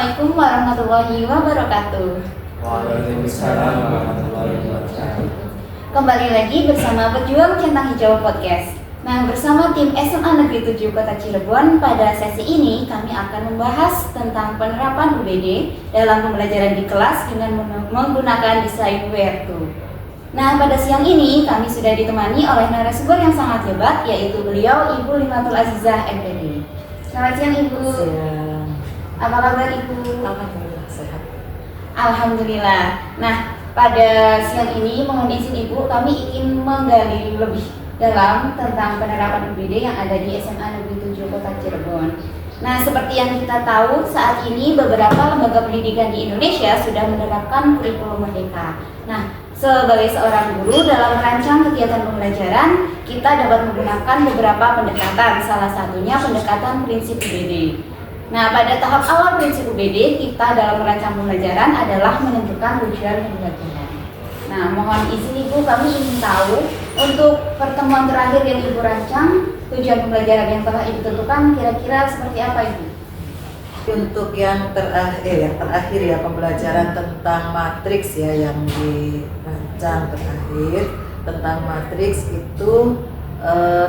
Assalamualaikum warahmatullahi wabarakatuh. Waalaikumsalam warahmatullahi wabarakatuh. Kembali lagi bersama Pejuang Centang Hijau Podcast. Nah, bersama tim SMA Negeri 7 Kota Cirebon, pada sesi ini kami akan membahas tentang penerapan UBD dalam pembelajaran di kelas dengan menggunakan desain Where2. Nah, pada siang ini kami sudah ditemani oleh narasumber yang sangat hebat, yaitu beliau Ibu Limatul Azizah MPD. Selamat siang Ibu. Siang. Apa kabar Ibu? Alhamdulillah sehat. Alhamdulillah. Nah, pada siang ini mohon izin Ibu, kami ingin menggali lebih dalam tentang penerapan UBD yang ada di SMA Negeri 7 Kota Cirebon. Nah, seperti yang kita tahu, saat ini beberapa lembaga pendidikan di Indonesia sudah menerapkan kurikulum merdeka. Nah, sebagai seorang guru dalam merancang kegiatan pembelajaran, kita dapat menggunakan beberapa pendekatan, salah satunya pendekatan prinsip UBD. Nah, pada tahap awal prinsip UBD, kita dalam merancang pembelajaran adalah menentukan tujuan pembelajaran. Nah, mohon izin Ibu, kami ingin tahu untuk pertemuan terakhir yang Ibu rancang, tujuan pembelajaran yang telah Ibu tentukan kira-kira seperti apa Ibu? Untuk yang terakhir ya, pembelajaran tentang matriks ya, yang dirancang terakhir tentang matriks itu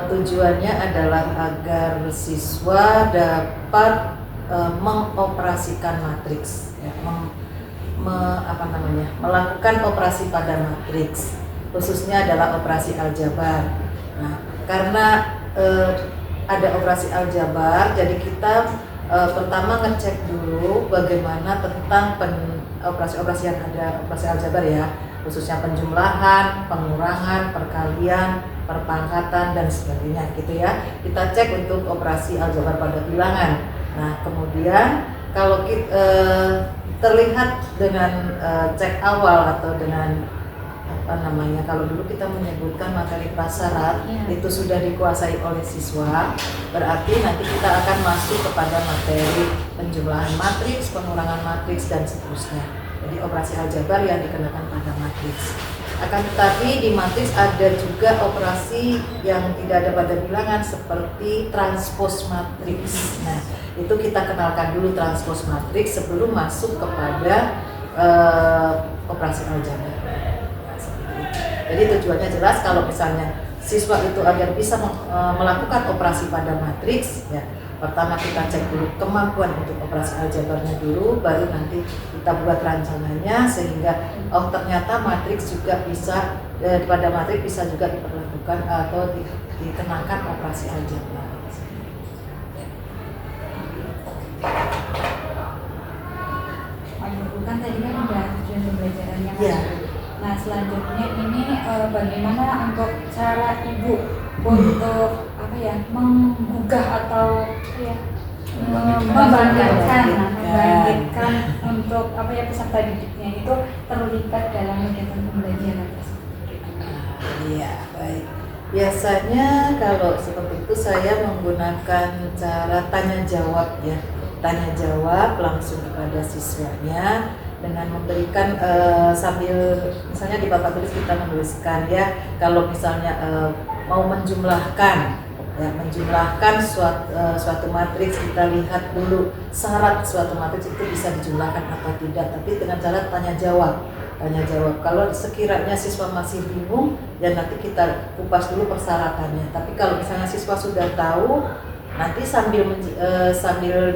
tujuannya adalah agar siswa dapat mengoperasikan matriks ya, melakukan operasi pada matriks, khususnya adalah operasi aljabar. Nah, karena ada operasi aljabar, jadi kita pertama ngecek dulu bagaimana tentang operasi-operasi yang ada, operasi aljabar ya, khususnya penjumlahan, pengurangan, perkalian, perpangkatan dan sebagainya gitu ya. Kita cek untuk operasi aljabar pada bilangan. Nah, kemudian kalau kita terlihat dengan cek awal atau dengan kalau dulu kita menyebutkan materi prasyarat itu sudah dikuasai oleh siswa, berarti nanti kita akan masuk kepada materi penjumlahan matriks, pengurangan matriks dan seterusnya. Jadi operasi aljabar yang dikenakan pada matriks. Akan tetapi di matriks ada juga operasi yang tidak ada pada bilangan seperti transpos matriks. Nah, itu kita kenalkan dulu transpos matriks sebelum masuk kepada operasi aljabar. Jadi tujuannya jelas, kalau misalnya siswa itu agar bisa melakukan operasi pada matriks, ya pertama kita cek dulu kemampuan untuk operasi aljabarnya dulu, baru nanti kita buat rancangannya sehingga ternyata matriks juga bisa pada matriks bisa juga diperlakukan atau dikenakan operasi aljabar. Bukan tadi kan udah tujuan pembelajarannya. Ya. Nah, selanjutnya ini bagaimana untuk cara Ibu untuk menggugah atau membangkitkan untuk peserta didiknya itu terlibat dalam kegiatan pembelajaran tersebut. Iya, baik. Biasanya kalau seperti itu saya menggunakan cara tanya jawab ya. Tanya jawab langsung kepada siswanya dengan memberikan sambil misalnya di papan tulis kita menuliskan ya, kalau misalnya mau menjumlahkan suatu matriks, kita lihat dulu syarat suatu matriks itu bisa dijumlahkan atau tidak, tapi dengan cara tanya jawab. Kalau sekiranya siswa masih bingung ya nanti kita kupas dulu persyaratannya, tapi kalau misalnya siswa sudah tahu, nanti sambil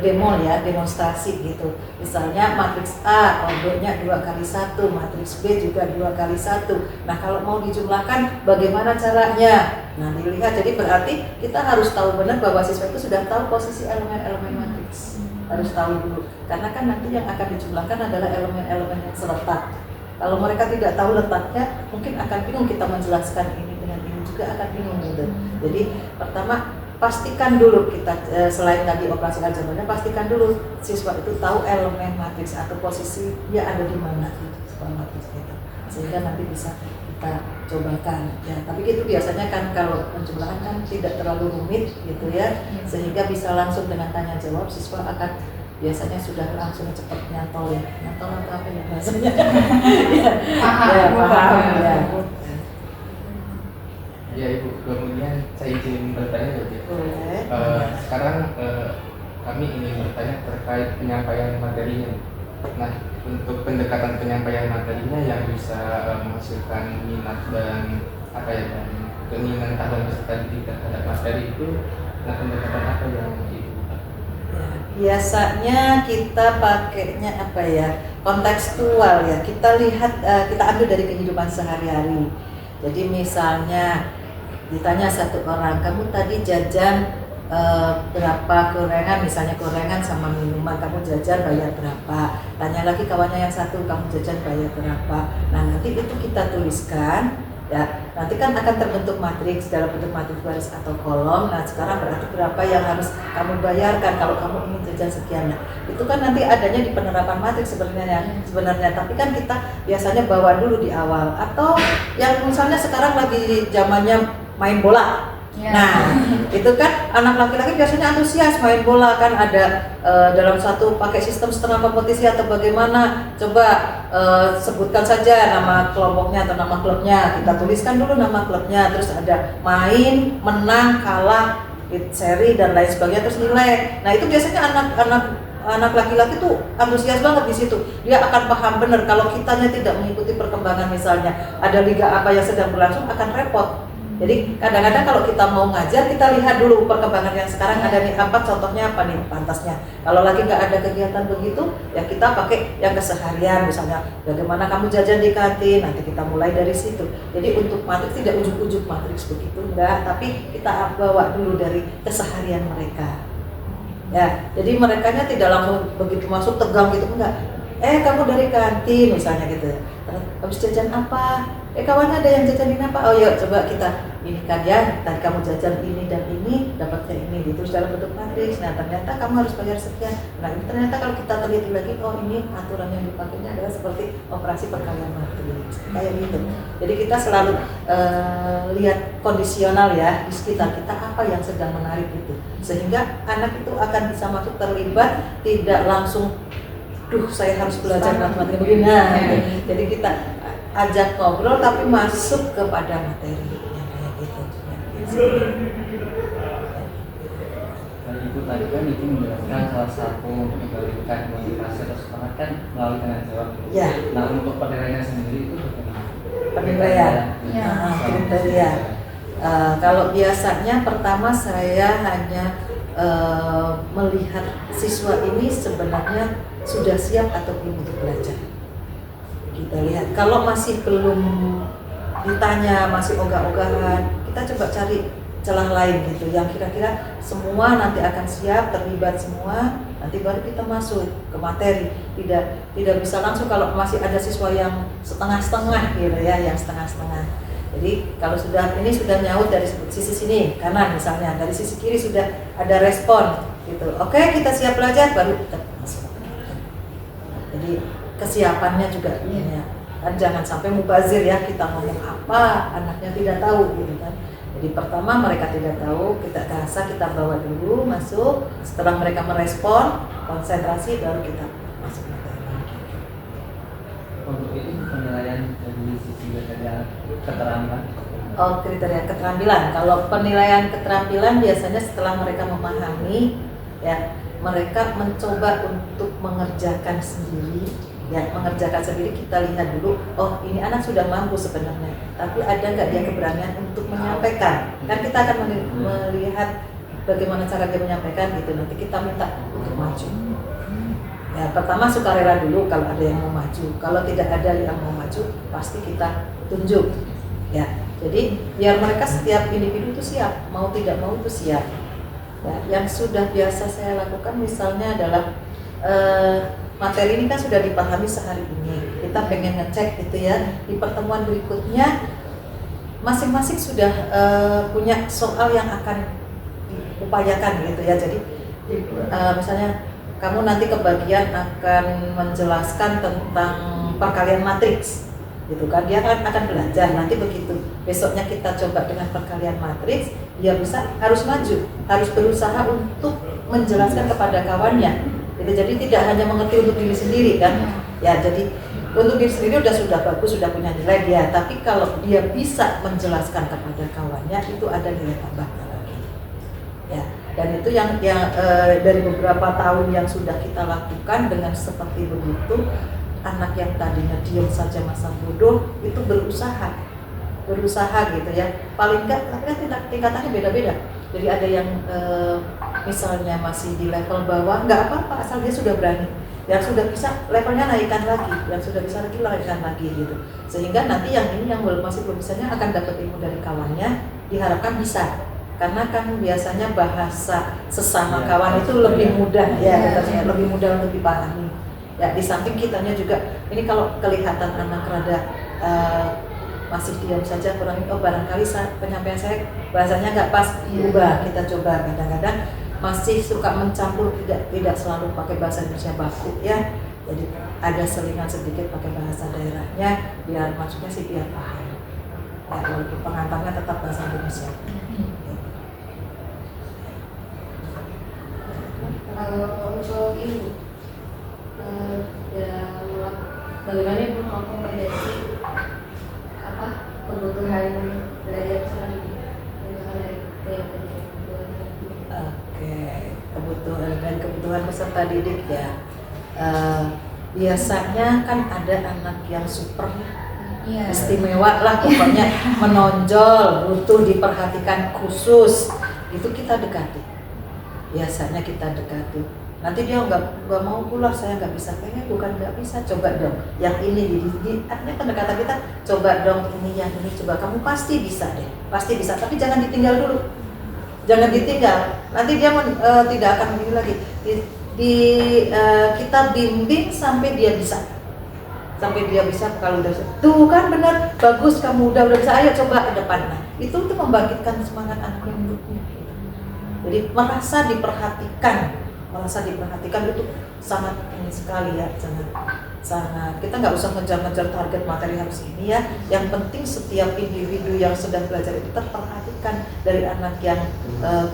demonstrasi gitu. Misalnya matriks A ordernya 2x1, matriks B juga 2x1. Nah, kalau mau dijumlahkan bagaimana caranya? Nah, dilihat. Jadi berarti kita harus tahu benar bahwa siswa itu sudah tahu posisi elemen-elemen matriks. Harus tahu dulu. Karena kan nanti yang akan dijumlahkan adalah elemen-elemen yang seletak. Kalau mereka tidak tahu letaknya, mungkin akan bingung kita menjelaskan ini dengan ini juga akan bingung gitu. Jadi pertama pastikan dulu kita selain tadi operasi aljabarnya, pastikan dulu siswa itu tahu elemen matriks atau posisi dia ada di mana gitu, sebuah matriks gitu, sehingga nanti bisa kita cobakan ya. Tapi itu biasanya kan kalau penjumlahan kan tidak terlalu rumit gitu ya, sehingga bisa langsung dengan tanya jawab siswa akan biasanya sudah langsung cepat nyantol atau apa ya bahasanya paham ya. Ya Ibu, kemudian saya izin bertanya saja. Boleh. Sekarang kami ingin bertanya terkait penyampaian materinya. Nah, untuk pendekatan penyampaian materinya yang bisa menghasilkan minat dan dan keinginan calon peserta didik terhadap materi itu, nah pendekatan apa yang Ibu? Biasanya kita pakainya kontekstual ya. Kita lihat, kita ambil dari kehidupan sehari-hari. Jadi misalnya ditanya satu orang, kamu tadi jajan berapa gorengan, misalnya gorengan sama minuman, kamu jajan bayar berapa? Tanya lagi kawannya yang satu, kamu jajan bayar berapa? Nah nanti itu kita tuliskan. Ya, nanti kan akan terbentuk matriks dalam bentuk matriks baris atau kolom. Nah, sekarang berarti berapa yang harus kamu bayarkan kalau kamu ingin jajan sekian. Nah, itu kan nanti adanya di penerapan matriks sebenarnya. Tapi kan kita biasanya bawa dulu di awal. Atau yang misalnya sekarang lagi zamannya main bola. Ya. Nah, itu kan anak laki-laki biasanya antusias main bola kan, ada dalam satu pakai sistem setengah kompetisi atau bagaimana. Coba sebutkan saja nama kelompoknya atau nama klubnya. Kita tuliskan dulu nama klubnya, terus ada main, menang, kalah, seri dan lain sebagainya, terus nilai. Nah, itu biasanya anak laki-laki tuh antusias banget di situ. Dia akan paham benar. Kalau kitanya tidak mengikuti perkembangan, misalnya ada liga apa yang sedang berlangsung, akan repot. Jadi kadang-kadang kalau kita mau ngajar, kita lihat dulu perkembangan yang sekarang ada nih, apa contohnya, apa nih pantasnya. Kalau lagi nggak ada kegiatan begitu, ya kita pakai yang keseharian, misalnya bagaimana kamu jajan di kantin, nanti kita mulai dari situ. Jadi untuk matriks tidak ujuk-ujuk matriks begitu, enggak, tapi kita bawa dulu dari keseharian mereka. Ya, jadi merekanya tidak langsung begitu masuk tegang gitu, enggak. Kamu dari kantin misalnya gitu. Habis jajan apa? Kawannya ada yang jajanin apa? Oh yuk coba kita ini kan ya, tadi kamu jajan ini dan ini, dapatnya ini, terus dalam bentuk matriks. Nah ternyata kamu harus bayar sekian. Nah ini ternyata kalau kita teliti lagi, oh ini aturan yang dipakainya adalah seperti operasi perkalian matriks, kayak gitu. Jadi kita selalu lihat kondisional ya di sekitar kita, apa yang sedang menarik itu, sehingga anak itu akan bisa masuk terlibat, tidak langsung saya harus belajar matematika begini. Nah, jadi kita ajak ngobrol tapi masuk kepada materi yang kayak gitu. Ibu tadi kan itu menjelaskan salah satu untuk memberikan motivasi atau semangat kan melalui tanya jawab. Ya. Nah untuk penilaiannya sendiri itu bagaimana? Penilaian. Ya. Kriteria. Kalau biasanya pertama saya hanya melihat siswa ini sebenarnya sudah siap atau belum untuk belajar. Kita lihat, kalau masih belum ditanya, masih ogah-ogahan, kita coba cari celah lain gitu, yang kira-kira semua nanti akan siap, terlibat semua, nanti baru kita masuk ke materi. Tidak bisa langsung kalau masih ada siswa yang setengah-setengah gitu ya, yang setengah-setengah. Jadi kalau ini sudah nyaut dari sisi sini kanan misalnya, dari sisi kiri sudah ada respon gitu. Oke, kita siap belajar, baru kita masuk. Jadi kesiapannya juga ya. Kan jangan sampai mubazir ya, kita ngomong apa anaknya tidak tahu gitu kan. Jadi pertama mereka tidak tahu, kita rasa kita bawa dulu masuk, setelah mereka merespon, konsentrasi, baru kita masuk materi. Untuk itu penilaian dari sisi kriteria keterampilan. Oh, kriteria keterampilan. Kalau penilaian keterampilan biasanya setelah mereka memahami, ya mereka mencoba untuk mengerjakan sendiri. Ya, mengerjakan sendiri kita lihat dulu, oh ini anak sudah mampu sebenarnya, tapi ada nggak dia keberanian untuk menyampaikan? Kan kita akan melihat bagaimana cara dia menyampaikan gitu, nanti kita minta untuk maju. Ya, pertama sukarela dulu kalau ada yang mau maju, kalau tidak ada yang mau maju, pasti kita tunjuk. Ya, jadi biar mereka setiap individu itu siap, mau tidak mau itu siap. Ya, yang sudah biasa saya lakukan misalnya adalah materi ini kan sudah dipahami sehari ini, kita pengen ngecek gitu ya, di pertemuan berikutnya masing-masing sudah punya soal yang akan diupayakan gitu ya. Jadi misalnya kamu nanti kebagian akan menjelaskan tentang perkalian matriks gitu kan, dia akan belajar nanti begitu besoknya kita coba dengan perkalian matriks, dia harus maju, harus berusaha untuk menjelaskan kepada kawannya. Jadi tidak hanya mengerti untuk diri sendiri kan, ya jadi untuk diri sendiri sudah bagus, sudah punya nilai dia, tapi kalau dia bisa menjelaskan kepada kawannya itu ada nilai tambahnya lagi. Ya, Dan itu yang dari beberapa tahun yang sudah kita lakukan dengan seperti begitu, anak yang tadinya diam saja masa bodoh itu berusaha gitu ya. Paling enggak, tapi kan tingkatannya beda-beda. Jadi ada yang misalnya masih di level bawah, nggak apa-apa asal dia sudah berani. Yang sudah bisa levelnya naikkan lagi, yang sudah bisa lagi naikkan lagi gitu. Sehingga nanti yang ini yang masih belum bisanya akan dapat ilmu dari kawannya, diharapkan bisa. Karena kan biasanya bahasa sesama kawan itu lebih mudah ya, lebih mudah untuk dipahami. Ya di samping kitanya juga, ini kalau kelihatan anak rada masih diam saja kurang, barangkali penyampaian saya bahasanya nggak pas, ubah, kita coba. Kadang-kadang masih suka mencampur, tidak selalu pakai bahasa Indonesia baku ya. Jadi ada selingan sedikit pakai bahasa daerahnya, biar maksudnya sih biar paham. Ya, walaupun pengantarnya tetap bahasa Indonesia. Kalau untuk ibu, bagaimana ibu mengakomodasi kebutuhan belajar selanjutnya dari Oke, kebutuhan peserta didik ya. Biasanya kan ada anak yang super istimewa lah, pokoknya menonjol, butuh diperhatikan khusus, itu kita dekati. Biasanya kita dekati. Nanti dia nggak mau pulang, saya nggak bisa, kayaknya bukan nggak bisa, coba dong yang ini artinya pendekatan kita, coba dong ini yang ini, coba kamu pasti bisa deh, pasti bisa, tapi jangan ditinggal dulu, jangan ditinggal, nanti dia tidak akan begini lagi. Kita bimbing sampai dia bisa, kalau udah bisa, tuh kan benar, bagus kamu udah bisa, ayo coba ke depan. Nah itu untuk membangkitkan semangat anak yang buruknya. Jadi merasa diperhatikan itu sangat ini sekali ya, sangat kita nggak usah ngejar-ngejar target materi harus ini ya. Yang penting setiap individu yang sedang belajar itu terperhatikan, dari anak yang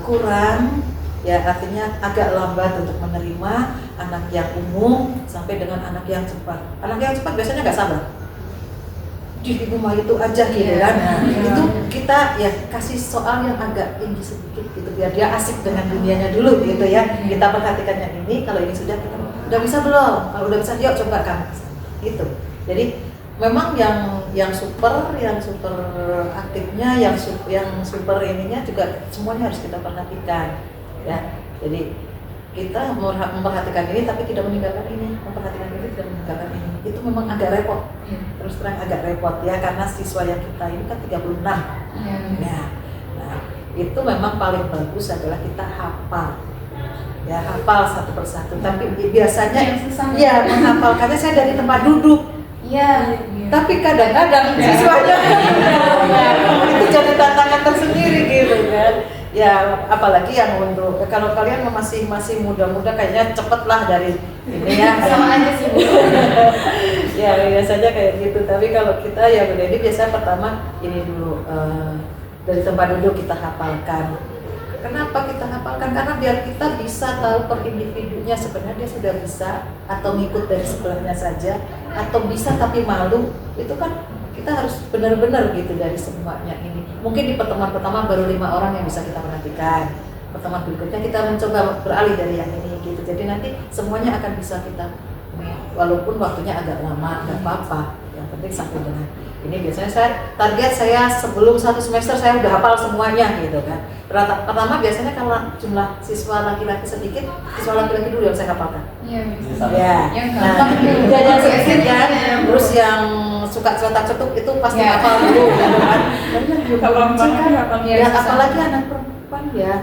kurang ya, artinya agak lambat untuk menerima, anak yang umum sampai dengan anak yang cepat. Anak yang cepat biasanya nggak sabar, di rumah itu aja gitu kan. Nah, itu kita ya kasih soal yang agak tinggi sedikit gitu, biar dia asik dengan dunianya dulu gitu ya. Kita perhatikan yang ini, kalau ini sudah kita udah bisa belum? Kalau udah bisa, yuk coba kamu gitu. Jadi memang yang super aktifnya, yang super ininya juga semuanya harus kita perhatikan ya. Jadi kita memperhatikan ini tapi tidak meninggalkan ini, memperhatikan ini tidak meninggalkan ini. Itu memang agak repot, terus terang agak repot ya, karena siswa yang kita ini kan 36 ya. Nah itu memang paling bagus adalah kita hafal ya, hafal satu persatu. Tapi biasanya ya menghafalkannya saya dari tempat duduk ya. Tapi kadang-kadang siswanya itu jadi tantangan tersendiri gitu kan. Ya apalagi yang untuk kalau kalian masih muda-muda kayaknya cepet lah dari ini ya. sama aja sih Bu. Ya biasanya kayak gitu. Tapi kalau kita ya ini biasanya pertama ini dulu, dari tempat duduk kita hafalkan. Kenapa kita hafalkan? Karena biar kita bisa tahu per individunya sebenarnya dia sudah bisa atau ngikut dari sebelahnya saja, atau bisa tapi malu. Itu kan kita harus benar-benar gitu dari semuanya ini. Mungkin di pertemuan pertama baru 5 orang yang bisa kita perhatikan. Pertemuan berikutnya kita mencoba beralih dari yang ini gitu. Jadi nanti semuanya akan bisa kita, walaupun waktunya agak lama, nggak apa-apa. Yang penting sampai dengan ini. Biasanya target saya sebelum 1 semester saya udah hafal semuanya gitu kan. Pertama biasanya kalau jumlah siswa laki-laki sedikit, siswa laki-laki dulu yang saya hafalkan. Iya. Ya. Yang Nah, gampang yang sedikit kan, terus yang suka cetak-cetuk itu pasti hafal dulu gitu kan. Ya apalagi anak perempuan ya,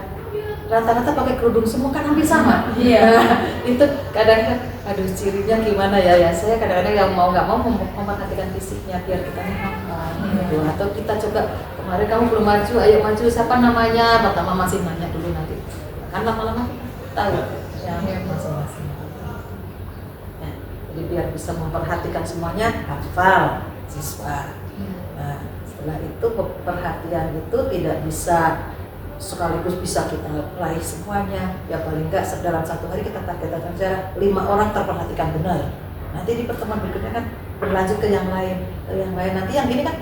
rata-rata pakai kerudung semua kan hampir sama. Iya. Nah, itu kadang-kadang aduh cirinya gimana ya, saya kadang-kadang yang mau nggak mau memperhatikan fisiknya biar kita hafal gitu. Atau kita coba, kemarin kamu belum maju, ayo maju, siapa namanya, pertama masih nanya dulu, nanti kan lama-lama tahu yang masing-masing. Nah, jadi biar bisa memperhatikan semuanya, hafal siswa. Nah setelah itu perhatian itu tidak bisa sekaligus bisa kita raih semuanya ya, paling enggak dalam 1 hari kita targetkan saja 5 orang terperhatikan benar. Nanti di pertemuan berikutnya kan berlanjut ke yang lain, nanti yang ini kan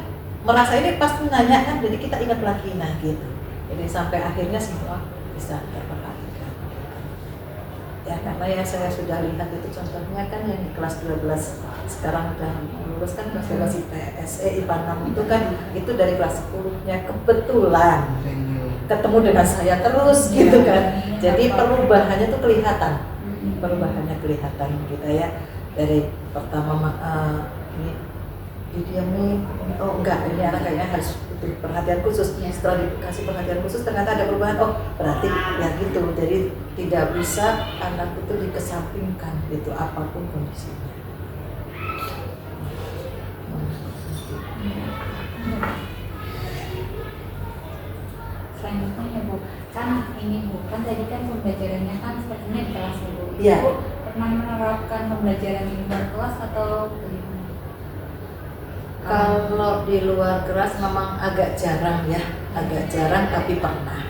merasa ini pasti nanya kan, jadi kita ingat lagi, nah gitu. Jadi sampai akhirnya semua bisa terperhatikan. Ya karena ya saya sudah lihat itu contohnya kan yang di kelas 12 sekarang udah lulus kan kelas 12 IPS, IPA 6 itu kan itu dari kelas 10-nya kebetulan ketemu dengan saya terus gitu kan. Jadi perubahannya tuh kelihatan, perubahannya kelihatan kita ya dari pertama ini didiamin, oh enggak ini anak kayaknya harus butuh perhatian khusus. Setelah dikasih perhatian khusus ternyata ada perubahan, oh berarti ya gitu. Jadi tidak bisa anak itu dikesampingkan gitu apapun kondisinya. Selanjutnya ya Bu, kan ini Bu, kan tadi kan pembelajarannya kan sepertinya di kelas ya Bu. Iya. Ibu pernah menerapkan pembelajaran di luar kelas atau bagaimana? Kalau di luar kelas memang agak jarang ya, agak jarang tapi pernah.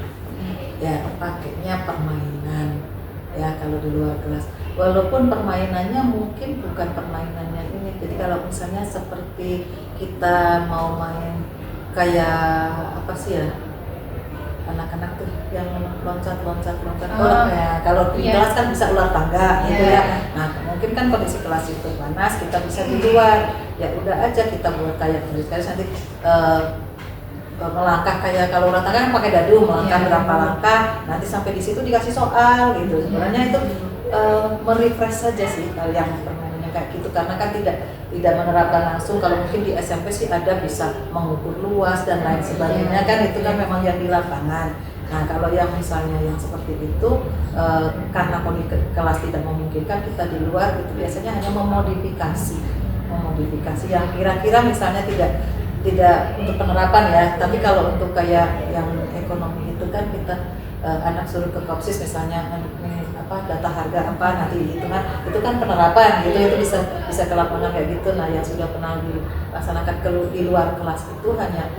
Ya pakainya permainan ya kalau di luar kelas. Walaupun permainannya mungkin bukan permainannya ini. Jadi kalau misalnya seperti kita mau main kayak apa sih ya? Anak-anak tuh yang loncat ya kalau di kelas kan bisa ular tangga gitu ya. Nah mungkin kan kondisi kelas itu panas, kita bisa di luar ya udah aja kita buat kayak sekali nanti melangkah kayak kalau ular tangga kan pakai dadu melangkah berapa langkah nanti sampai di situ dikasih soal gitu. Sebenarnya itu merefresh saja sih yang permainannya kayak gitu karena kan tidak menerapkan langsung. Kalau mungkin di SMP sih ada bisa mengukur luas dan lain sebagainya kan itu kan memang yang di lapangan. Nah kalau yang misalnya yang seperti itu karena kondisi kelas tidak memungkinkan kita di luar itu biasanya hanya memodifikasi yang kira-kira misalnya tidak untuk penerapan ya. Tapi kalau untuk kayak yang ekonomi itu kan kita anak suruh ke Kopsis misalnya data harga apa nanti itu kan penerapan gitu itu bisa ke lapangan kayak gitu. Nah yang sudah pernah dilaksanakan di luar kelas itu hanya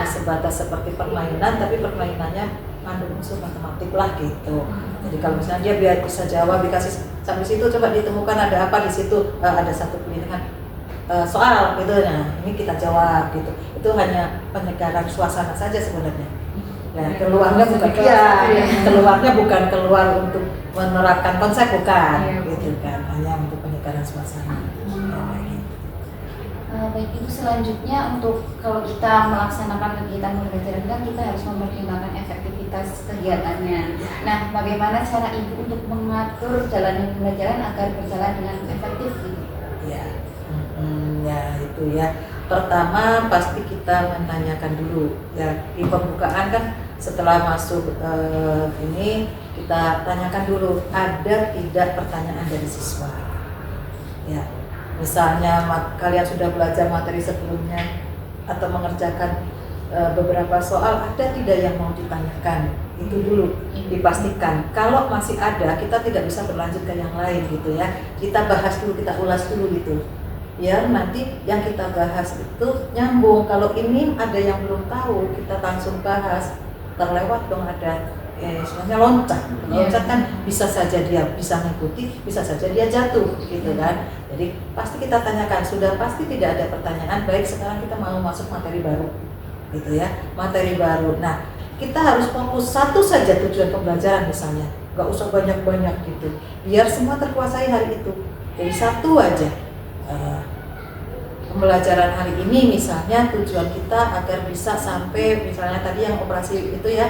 sebatas seperti permainan tapi permainannya mengandung unsur matematik lah gitu. Jadi kalau misalnya dia biar bisa jawab dikasih sampai situ coba ditemukan ada apa di situ ada satu pilihan soal gitu. Nah ini kita jawab gitu. Itu hanya penyegaran suasana saja sebenarnya. Ya, keluarnya bukan keluar untuk menerapkan konsep bukan gitu kan, hanya untuk penyegaran suasana. Baik itu selanjutnya untuk kalau kita melaksanakan kegiatan pembelajaran kan kita harus mempertimbangkan efektivitas kegiatannya. Nah, bagaimana cara Ibu untuk mengatur jalannya pembelajaran agar berjalan dengan efektif gitu? Ya, ya itu ya. Pertama pasti kita menanyakan dulu ya di pembukaan kan setelah masuk ini kita tanyakan dulu ada tidak pertanyaan dari siswa ya misalnya kalian sudah belajar materi sebelumnya atau mengerjakan beberapa soal ada tidak yang mau ditanyakan itu dulu dipastikan. Kalau masih ada kita tidak bisa berlanjut ke yang lain gitu ya, kita bahas dulu, kita ulas dulu gitu biar nanti yang kita bahas itu nyambung. Kalau ini ada yang belum tahu kita langsung bahas terlewat dong ada sebenarnya loncat kan bisa saja dia bisa mengikuti bisa saja dia jatuh gitu kan. Jadi pasti kita tanyakan sudah pasti tidak ada pertanyaan baik sekarang kita mau masuk materi baru gitu ya materi baru. Nah kita harus fokus satu saja tujuan pembelajaran misalnya nggak usah banyak-banyak gitu biar semua terkuasai hari itu jadi satu aja. Pembelajaran hari ini misalnya tujuan kita agar bisa sampai misalnya tadi yang operasi itu ya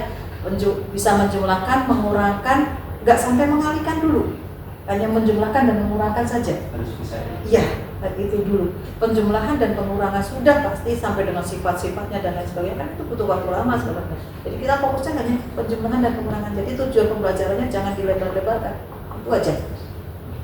bisa menjumlahkan, mengurangkan, nggak sampai mengalihkan dulu, hanya menjumlahkan dan mengurangkan saja. Harus bisa. Iya, itu dulu. Penjumlahan dan pengurangan sudah pasti sampai dengan sifat-sifatnya dan lain sebagainya kan itu butuh waktu lama sebenarnya. Jadi kita fokusnya hanya penjumlahan dan pengurangan. Jadi tujuan pembelajarannya jangan dilebar-lebarkan, itu aja.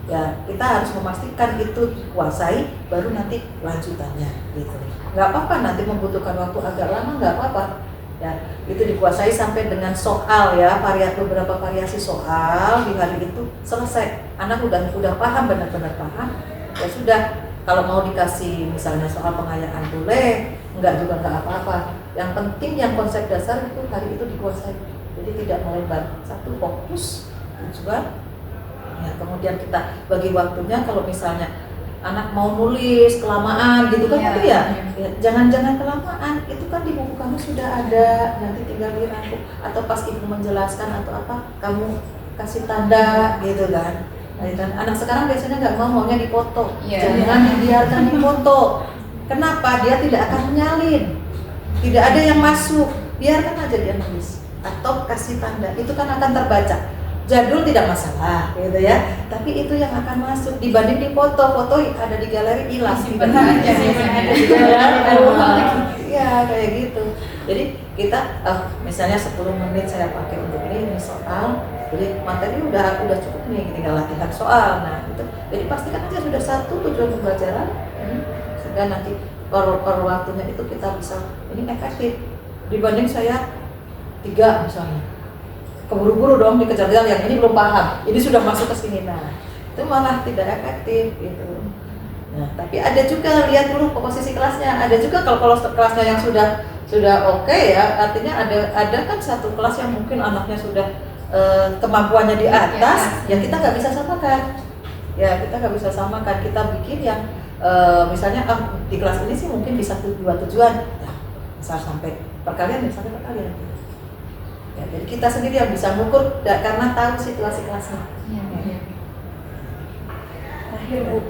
Ya kita harus memastikan itu dikuasai baru nanti lanjutannya gitu. Nggak apa-apa nanti membutuhkan waktu agak lama nggak apa-apa ya itu dikuasai sampai dengan soal ya beberapa variasi soal di hari itu selesai anak udah paham benar-benar paham ya sudah. Kalau mau dikasih misalnya soal pengayaan boleh nggak juga nggak apa-apa yang penting yang konsep dasar itu hari itu dikuasai jadi tidak melebar satu fokus tujuan. Ya, kemudian kita bagi waktunya kalau misalnya anak mau nulis kelamaan gitu kan, Iya, itu ya, iya. jangan kelamaan, itu kan di buku kamu sudah ada, nanti tinggal dirangkum atau pas ibu menjelaskan atau apa kamu kasih tanda gitu kan. Nah, dan anak sekarang biasanya nggak maunya dipoto, Iya. jangan dibiarkan dipoto. Kenapa? Dia tidak akan menyalin, tidak ada yang masuk, biarkan aja dia nulis atau kasih tanda, itu kan akan terbaca. Jadul tidak masalah gitu ya, tapi itu yang akan masuk dibanding di foto ada di galeri hilang Simpen tidak aja, ada. simpen aja. Iya kayak gitu. Jadi kita misalnya 10 menit saya pakai untuk ini soal, jadi materi udah cukup nih, tinggal latihan soal. Nah itu jadi pastikan aja sudah satu tujuan pembelajaran, sehingga nanti per waktunya itu kita bisa ini efektif dibanding saya 3 misalnya. Keburu-buru dong dikejar-kejar, yang ini belum paham, ini sudah masuk ke sini, nah itu malah tidak efektif gitu. Nah tapi ada juga, lihat dulu posisi kelasnya, ada juga kalau kelasnya yang sudah oke ya, artinya ada kan satu kelas yang mungkin anaknya sudah kemampuannya di atas, ya kita nggak bisa samakan, kita bikin yang misalnya di kelas ini sih mungkin bisa 2 tujuan, ya, misal sampai perkalian misalnya perkalian. Ya, jadi kita sendiri yang bisa mengukur karena tahu situasi kelasnya. Terakhir Bu.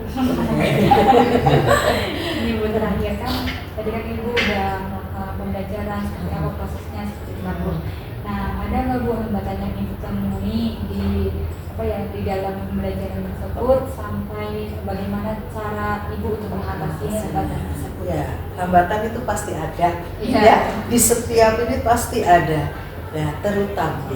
Ini Bu terakhir kan, tadi kan Ibu udah melakukan pembelajaran seperti apa prosesnya seperti itu Bu. Nah, ada nggak Bu hambatan yang Ibu temui di dalam pembelajaran tersebut, sampai bagaimana cara Ibu untuk mengatasi hambatan tersebut? Ya, hambatan itu pasti ada. Iya. Ya, di setiap ini pasti ada. Ya, terutama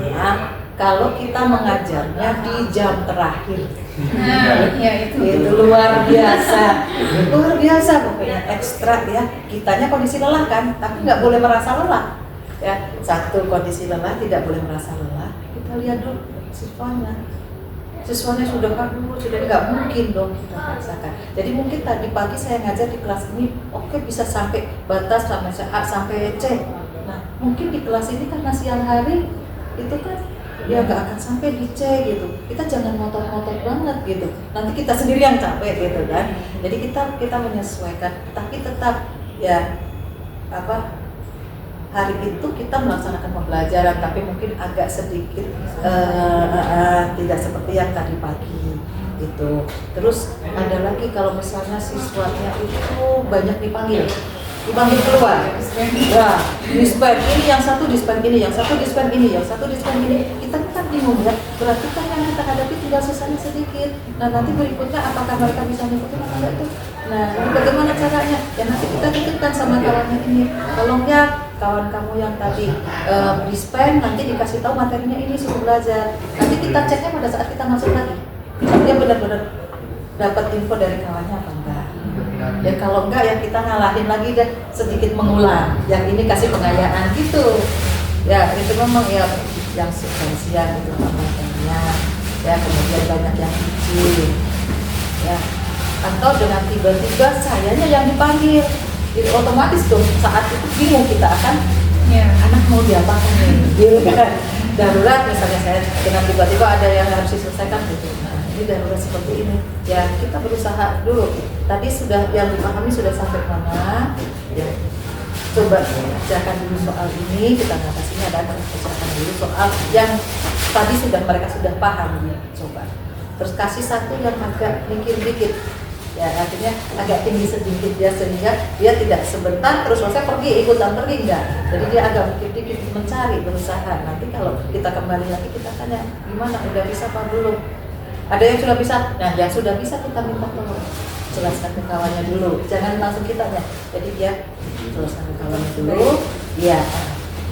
kalau kita mengajarnya di jam terakhir. Nah, ya Itu luar biasa pokoknya, ekstra ya. Kitanya kondisi lelah kan, tapi nggak boleh merasa lelah. Ya, satu kondisi lelah, tidak boleh merasa lelah. Kita lihat dulu siswanya sudah sudah nggak mungkin dong kita paksakan. Jadi mungkin tadi pagi saya ngajar di kelas ini, oke, bisa sampai batas sampai A sampai C. Nah, mungkin di kelas ini karena siang hari itu kan dia nggak akan sampai di C gitu. Kita jangan ngotot-ngotot banget gitu. Nanti kita sendiri yang capek gitu kan. Jadi kita menyesuaikan, tapi tetap ya hari itu kita melaksanakan pembelajaran, tapi mungkin agak sedikit tidak seperti yang tadi pagi gitu. Terus ada lagi kalau misalnya siswanya itu banyak dipanggil keluar. Ya, dispen ini, yang satu dispen ini, yang satu dispen ini, yang satu dispen ini. Kita kan bingung ya. Berarti kan yang kita hadapi tinggal sisanya sedikit. Nah, nanti berikutnya apakah mereka bisa ngikutin atau enggak itu? Nah, ini bagaimana caranya? Ya nanti kita titipkan sama kawannya ini. Tolong ya, kawan kamu yang tadi dispen, nanti dikasih tahu materinya ini, suruh belajar. Nanti kita ceknya pada saat kita masuk lagi. Dia benar-benar dapat info dari kawannya apa enggak. Dan kalau enggak ya kita ngalahin lagi dan sedikit mengulang. Yang ini kasih pengayaan gitu. Ya itu memang ya yang substansial itu materinya. Ya kemudian banyak yang izin. Ya atau dengan tiba-tiba sayanya yang dipanggil. Jadi otomatis dong saat itu bingung kita akan anak mau diapakan nih. Gitu kan. Darurat misalnya saya dengan tiba-tiba ada yang harus diselesaikan gitu. Ini darurat seperti ini, ya kita berusaha dulu. Tadi sudah yang dipahami sudah sampai mana, ya coba kerjakan dulu soal ini, kita ngatasinya dan kerjakan dulu soal yang tadi mereka sudah paham, ya coba. Terus kasih satu yang agak mikir dikit, ya artinya agak tinggi sedikit ya, sehingga dia tidak sebentar terus saya ikutan pergi enggak. Jadi dia agak mikir dikit, mencari, berusaha. Nanti kalau kita kembali lagi kita tanya gimana, udah bisa apa belum? Ada yang sudah bisa, nah yang sudah bisa kita minta tolong jelaskan ke kawannya dulu, jangan langsung kita ya. Jadi dia jelaskan ke kawannya dulu, ya.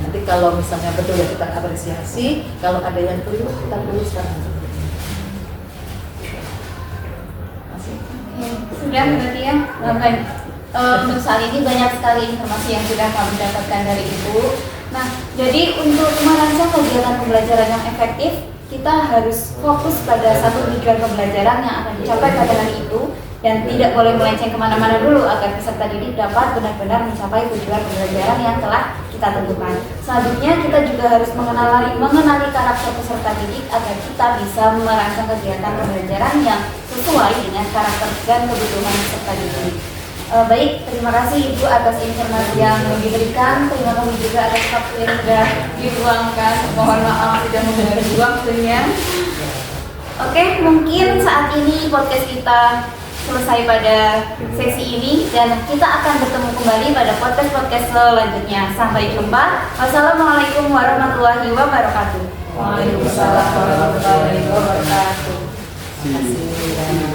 Nanti kalau misalnya betul ya kita apresiasi, kalau ada yang keliru kita luruskan. Sudah berarti ya. Untuk saat ini banyak sekali informasi yang sudah kami dapatkan dari Ibu. Nah, jadi untuk merancang kegiatan pembelajaran yang efektif, kita harus fokus pada satu tujuan pembelajaran yang akan dicapai pada hari itu dan tidak boleh melenceng kemana-mana dulu agar peserta didik dapat benar-benar mencapai tujuan pembelajaran yang telah kita tentukan. Selanjutnya kita juga harus mengenali karakter peserta didik agar kita bisa merancang kegiatan pembelajaran yang sesuai dengan karakter dan kebutuhan peserta didik. Baik, terima kasih Ibu atas informasi yang diberikan. Terima kasih juga atas waktu yang sudah diluangkan. Mohon maaf sudah mengganggu waktunya. Oke, mungkin saat ini podcast kita selesai pada sesi ini dan kita akan bertemu kembali pada podcast-podcast selanjutnya. Sampai jumpa. Wassalamualaikum warahmatullahi wabarakatuh. Waalaikumsalam warahmatullahi wabarakatuh. Terima kasih.